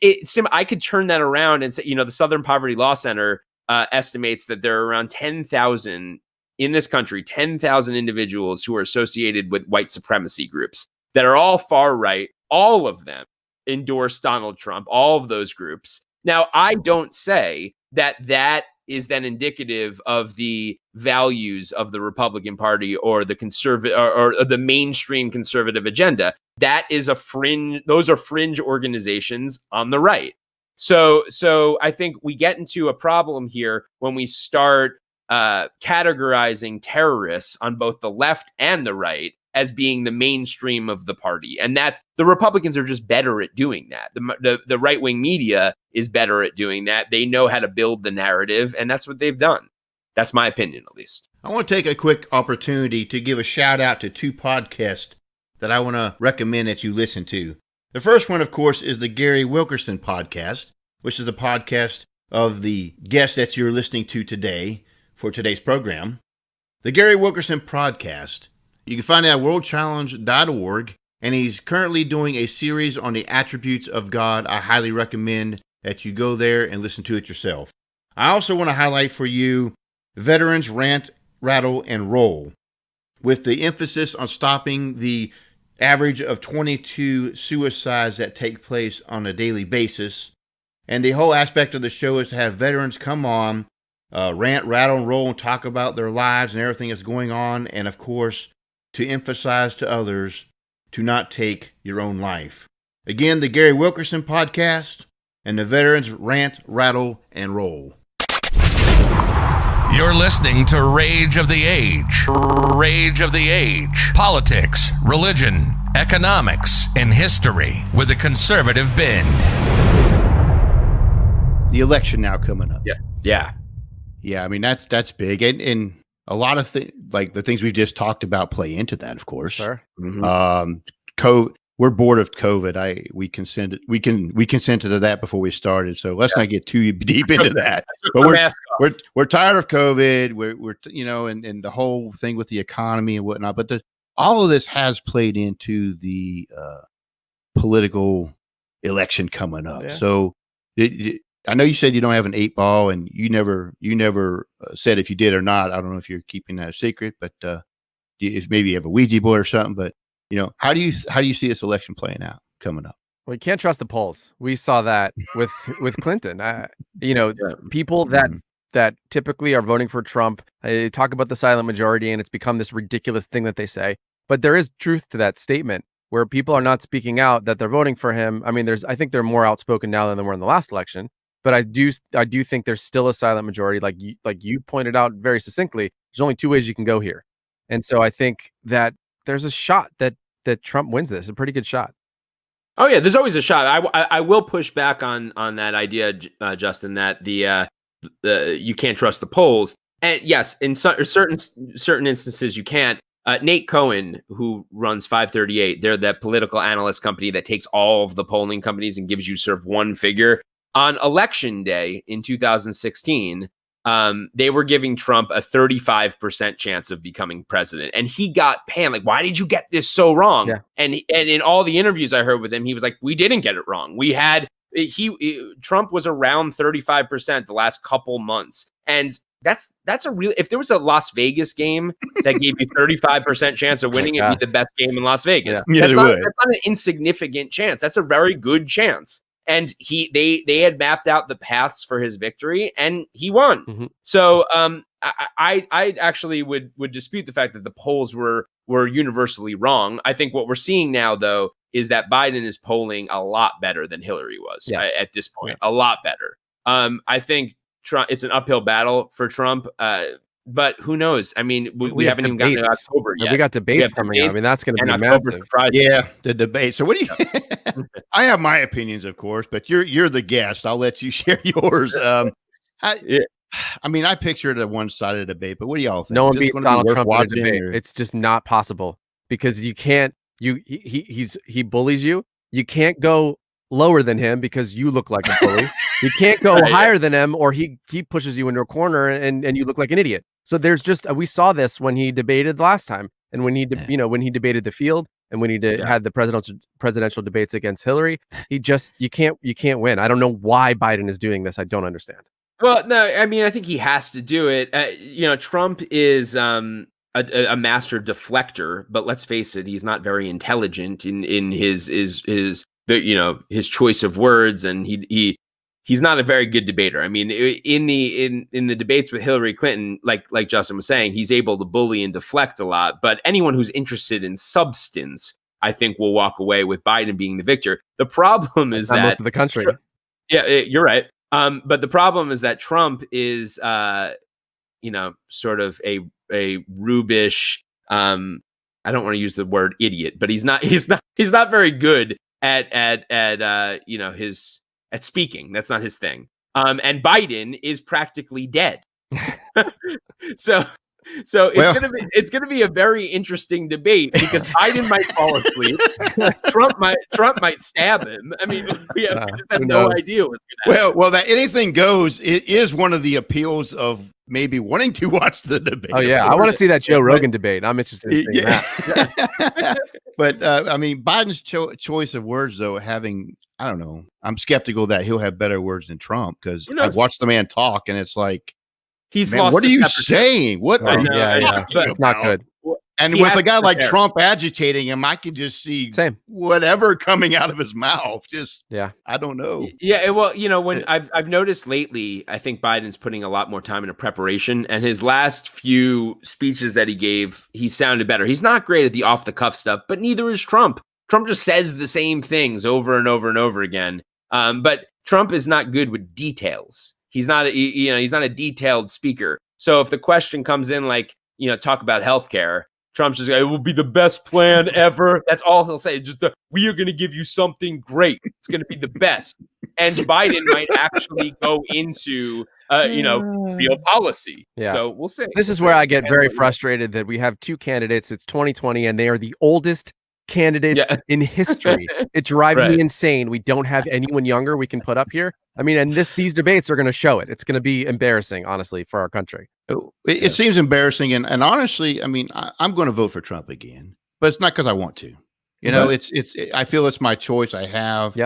I could turn that around and say, the Southern Poverty Law Center estimates that there are around 10,000 in this country, 10,000 individuals who are associated with white supremacy groups that are all far right. All of them endorse Donald Trump. All of those groups. Now, I don't say that is then indicative of the values of the Republican Party or the conservative or the mainstream conservative agenda. That is a fringe. Those are fringe organizations on the right. So I think we get into a problem here when we start categorizing terrorists on both the left and the right as being the mainstream of the party. And that's the Republicans are just better at doing that. The right-wing media is better at doing that. They know how to build the narrative, and that's what they've done. That's my opinion, at least. I want to take a quick opportunity to give a shout out to two podcasts that I want to recommend that you listen to. The first one, of course, is the Gary Wilkerson podcast, which is a podcast of the guest that you're listening to today for today's program. The Gary Wilkerson podcast, you can find it at worldchallenge.org, and he's currently doing a series on the attributes of God. I highly recommend that you go there and listen to it yourself. I also want to highlight for you Veterans Rant, Rattle, and Roll, with the emphasis on stopping the average of 22 suicides that take place on a daily basis. And the whole aspect of the show is to have veterans come on, rant, rattle, and roll, and talk about their lives and everything that's going on. And of course, to emphasize to others to not take your own life. Again, the Gary Wilkerson podcast and the Veterans Rant, Rattle, and Roll. You're listening to Rage of the Age. Rage of the Age. Politics, religion, economics, and history with a conservative bend. The election now coming up. Yeah. I mean, that's big. And a lot of things, like the things we've just talked about, play into that, of course. Sure. Mm-hmm. We're bored of COVID. We consented to that before we started. So let's not get too deep into that. But we're tired of COVID. We're and the whole thing with the economy and whatnot. But all of this has played into the political election coming up. Yeah. So I know you said you don't have an 8 ball, and you never said if you did or not. I don't know if you're keeping that a secret, but maybe you have a Ouija board or something. But how do you see this election playing out coming up? Well, you can't trust the polls. We saw that with Clinton. People that typically are voting for Trump talk about the silent majority, and it's become this ridiculous thing that they say. But there is truth to that statement, where people are not speaking out that they're voting for him. I mean, I think they're more outspoken now than they were in the last election. But I do think there's still a silent majority, like you pointed out very succinctly. There's only 2 ways you can go here, and so I think that there's a shot that Trump wins this. A pretty good shot. Oh yeah, there's always a shot. I will push back on that idea, Justin, that the you can't trust the polls. And yes, in certain instances you can't. Nate Cohen, who runs 538, they're that political analyst company that takes all of the polling companies and gives you sort of one figure. On election day in 2016, they were giving Trump a 35% chance of becoming president. And he got panned. Like, why did you get this so wrong? Yeah. And in all the interviews I heard with him, he was like, we didn't get it wrong. Trump was around 35% the last couple months. And that's a real, if there was a Las Vegas game that gave you 35% chance of winning, it'd be the best game in Las Vegas. Yeah, that's not an insignificant chance. That's a very good chance. And they had mapped out the paths for his victory, and he won. Mm-hmm. So I actually would dispute the fact that the polls were universally wrong. I think what we're seeing now, though, is that Biden is polling a lot better than Hillary was at this point. A lot better. I think Trump, it's an uphill battle for Trump. But who knows? I mean, we haven't even gotten to October yet. We got debates coming up. I mean, that's going to be massive. Yeah, the debate. So what do you? I have my opinions, of course, but you're the guest. I'll let you share yours. I mean, I pictured a one-sided debate, but what do y'all think? No one beats Donald Trump in a debate. It's just not possible because you can't. He bullies you. You can't go lower than him because you look like a bully. You can't go higher than him, or he pushes you into a corner and you look like an idiot. So there's just we saw this when he debated last time, and when he when he debated the field, and when he had the presidential debates against Hillary. You can't win. I don't know why Biden is doing this. I don't understand. Well, no, I mean, I think he has to do it. Trump is a master deflector, but let's face it, he's not very intelligent in his choice of words, and he's not a very good debater. I mean, in the debates with Hillary Clinton, like Justin was saying, he's able to bully and deflect a lot. But anyone who's interested in substance, I think, will walk away with Biden being the victor. The problem is that most of the country. You're right. But the problem is that Trump is, sort of a rubish. I don't want to use the word idiot, but he's not very good at speaking. That's not his thing. And Biden is practically dead. So it's gonna be a very interesting debate because Biden might fall asleep, Trump might stab him. I mean, we just have no idea what's gonna happen. Well, that anything goes. It is one of the appeals of maybe wanting to watch the debate. Oh yeah, I want to see that Joe Rogan debate. I'm interested in seeing that. But I mean, Biden's choice of words, though, I don't know. I'm skeptical that he'll have better words than Trump because I've watched the man talk, and it's like, he's man, lost. What are you saying? What are you talking It's not good. And with a guy like Trump agitating him, I can just see whatever coming out of his mouth. Just I don't know. Yeah, well, when I've noticed lately, I think Biden's putting a lot more time into preparation, and his last few speeches that he gave, he sounded better. He's not great at the off the cuff stuff, but neither is Trump. Trump just says the same things over and over and over again. But Trump is not good with details. He's not a detailed speaker. So if the question comes in like, talk about healthcare, Trump's just it will be the best plan ever. That's all he'll say. Just we are going to give you something great. It's going to be the best. And Biden might actually go into real policy. Yeah. So we'll see. This is where I get very frustrated that we have two candidates. It's 2020 and they are the oldest candidates in history. It drives me insane. We don't have anyone younger we can put up here. I mean, and these debates are going to show it. It's going to be embarrassing, honestly, for our country. It seems embarrassing, and honestly, I mean, I'm going to vote for Trump again, but it's not because I want to. I feel it's my choice. I have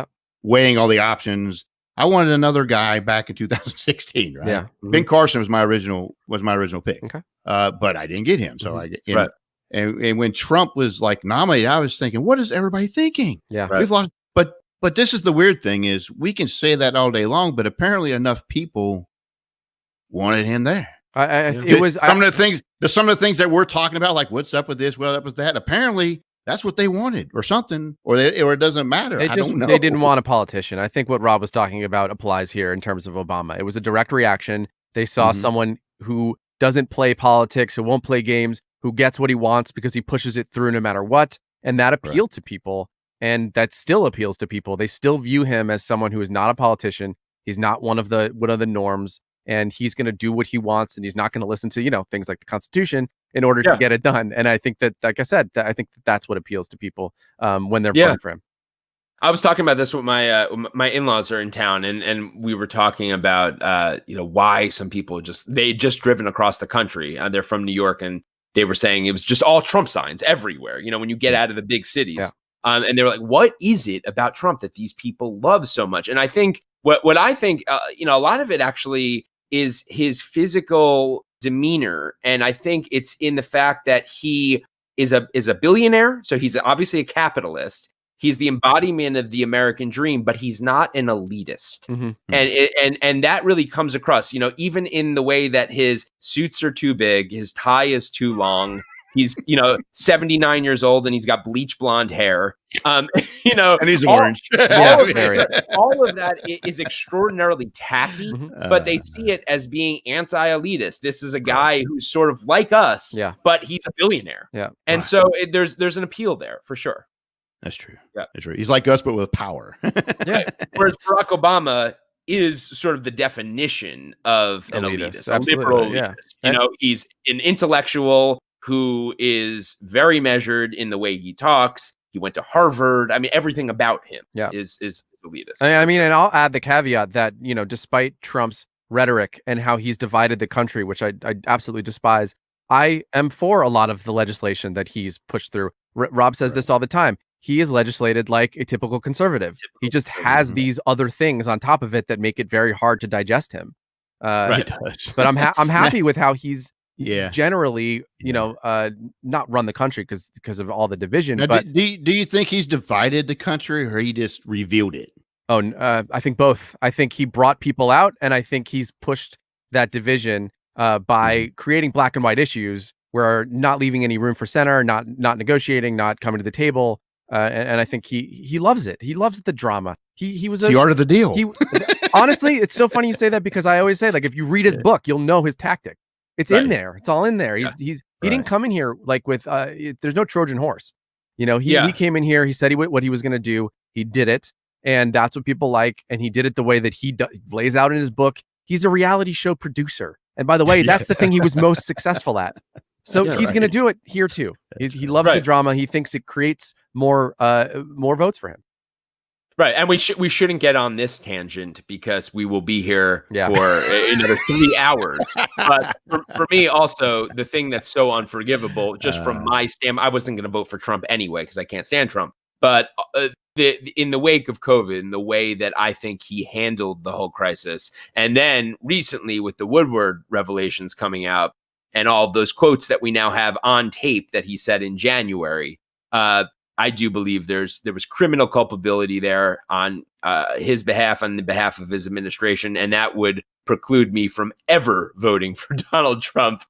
weighing all the options. I wanted another guy back in 2016, right? Yeah, Ben Carson was my original pick. Okay, but I didn't get him, so And when Trump was like nominated, I was thinking, what is everybody thinking? Yeah, we've lost. But this is the weird thing is we can say that all day long, but apparently enough people wanted him there. Some of the things that we're talking about, like what's up with this, well, up with that. Apparently, that's what they wanted, or something, or it doesn't matter. I don't know. They didn't want a politician. I think what Rob was talking about applies here in terms of Obama. It was a direct reaction. They saw someone who doesn't play politics, who won't play games, who gets what he wants because he pushes it through no matter what, and that appealed to people. And that still appeals to people. They still view him as someone who is not a politician. He's not one of the norms, and he's going to do what he wants, and he's not going to listen to things like the Constitution in order to get it done. And I think that, like I said, I think that's what appeals to people when they're voting for him. I was talking about this with my in-laws are in town, and we were talking about why some people they just driven across the country. They're from New York, and they were saying it was just all Trump signs everywhere. When you get out of the big cities. Yeah. And they were like, what is it about Trump that these people love so much? And I think what I think, a lot of it actually is his physical demeanor. And I think it's in the fact that he is a billionaire. So he's obviously a capitalist. He's the embodiment of the American dream, but he's not an elitist. And that really comes across, even in the way that his suits are too big, his tie is too long. He's, 79 years old and he's got bleach blonde hair. And he's orange. All of that is extraordinarily tacky, but they see it as being anti-elitist. This is a guy who's sort of like us, but he's a billionaire. Yeah. And so there's an appeal there for sure. That's true. Yeah. That's true. He's like us, but with power. Whereas Barack Obama is sort of the definition of an elitist, a liberal elitist. He's an intellectual who is very measured in the way he talks. He went to Harvard. I mean, everything about him is elitist. I mean, and I'll add the caveat that, despite Trump's rhetoric and how he's divided the country, which I absolutely despise, I am for a lot of the legislation that he's pushed through. Rob says this all the time. He is legislated like a typical conservative. He just has these other things on top of it that make it very hard to digest him. But I'm happy with how he's generally, not run the country because of all the division. Now, but do you think he's divided the country, or he just revealed it? I think both. I think he brought people out, and I think he's pushed that division by creating black and white issues where not leaving any room for center, not negotiating, not coming to the table. And I think he loves it. He loves the drama. He was the art of the deal. Honestly, it's so funny you say that, because I always say, like, if you read his book, you'll know his tactic. It's in there. It's all in there. He didn't come in here like with there's no Trojan horse. He came in here. He said what he was going to do. He did it, and that's what people like. And he did it the way that he lays out in his book. He's a reality show producer, and by the way, that's the thing he was most successful at. So he's going to do it here too. He loves the drama. He thinks it creates more votes for him. Right, and we shouldn't get on this tangent because we will be here for another 3 hours. But for me, also, the thing that's so unforgivable, just from my standpoint, I wasn't going to vote for Trump anyway because I can't stand Trump. But in the wake of COVID, and the way that I think he handled the whole crisis, and then recently with the Woodward revelations coming out, and all of those quotes that we now have on tape that he said in January, I do believe there was criminal culpability there on his behalf, on the behalf of his administration, and that would preclude me from ever voting for Donald Trump,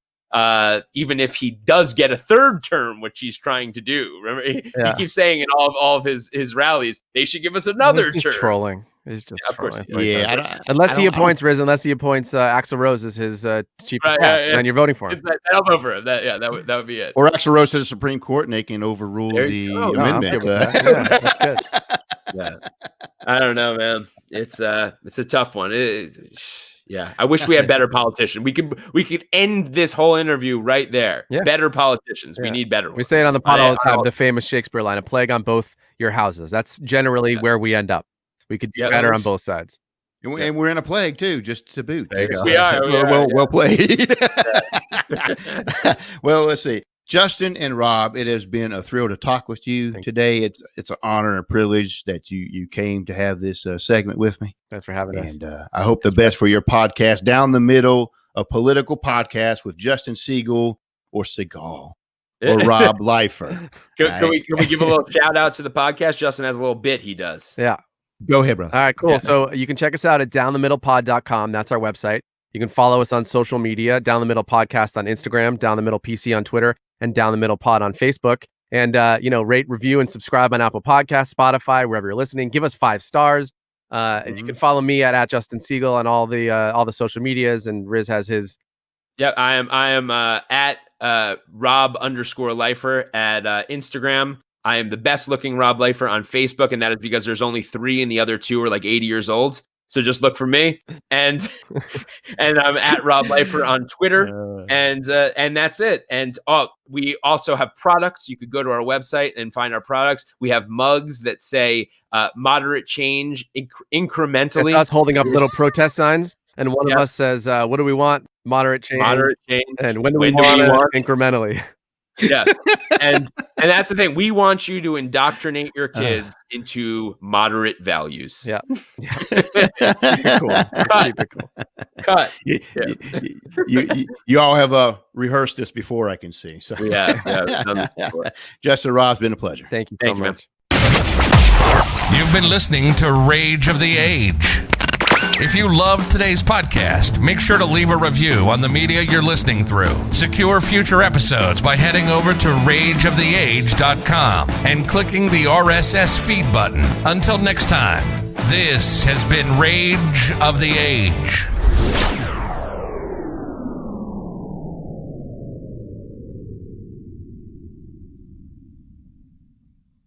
even if he does get a third term, which he's trying to do. Remember, he keeps saying in all of his rallies, they should give us another term. Trolling. He's just trolling. Unless he appoints Axl Rose as his chief of staff, then you're voting for him. I'll vote for him. That would be it. Or Axl Rose to the Supreme Court, and they can overrule the amendment. That's good. Yeah, I don't know, man. It's a tough one. I wish we had better politicians. We could end this whole interview right there. Yeah. Better politicians. We need better ones. We say it on the pod all the time. The famous Shakespeare line: "A plague on both your houses." That's generally where we end up. We could do better on both sides. And we're in a plague too, just to boot. We are. Well played. Well, let's see. Justin and Rob, it has been a thrill to talk with you today. It's an honor and a privilege that you came to have this segment with me. Thanks for having us. And I hope the best for your podcast, Down the Middle, a political podcast with Justin Siegal or Seigal or Rob Leifer. Can we give a little shout out to the podcast? Justin has a little bit he does. Yeah. Go ahead, brother. All right, cool. Yeah. So you can check us out at downthemiddlepod.com. That's our website. You can follow us on social media, Down the Middle Podcast on Instagram, Down the Middle PC on Twitter, and Down the Middle Pod on Facebook. And, rate, review, and subscribe on Apple Podcasts, Spotify, wherever you're listening. Give us 5 stars. And you can follow me at Justin Siegal on all the social medias, and Riz has his. Yeah, I am at Rob_Leifer at Instagram. I am the best looking Rob Leifer on Facebook, and that is because there's only 3 and the other 2 are like 80 years old. So just look for me, and I'm at Rob Leifer on Twitter, and that's it. And we also have products. You could go to our website and find our products. We have mugs that say "moderate change incrementally." That's us holding up little protest signs, and one of us says, "What do we want? Moderate change." Moderate change. And when do we want it? Incrementally. Yeah, and that's the thing. We want you to indoctrinate your kids into moderate values. Yeah. Cut. You all have rehearsed this before, I can see. So yeah. Justin, Rob's been a pleasure. Thank you so much. You've been listening to Rage of the Age. If you loved today's podcast, make sure to leave a review on the media you're listening through. Secure future episodes by heading over to rageoftheage.com and clicking the RSS feed button. Until next time, this has been Rage of the Age.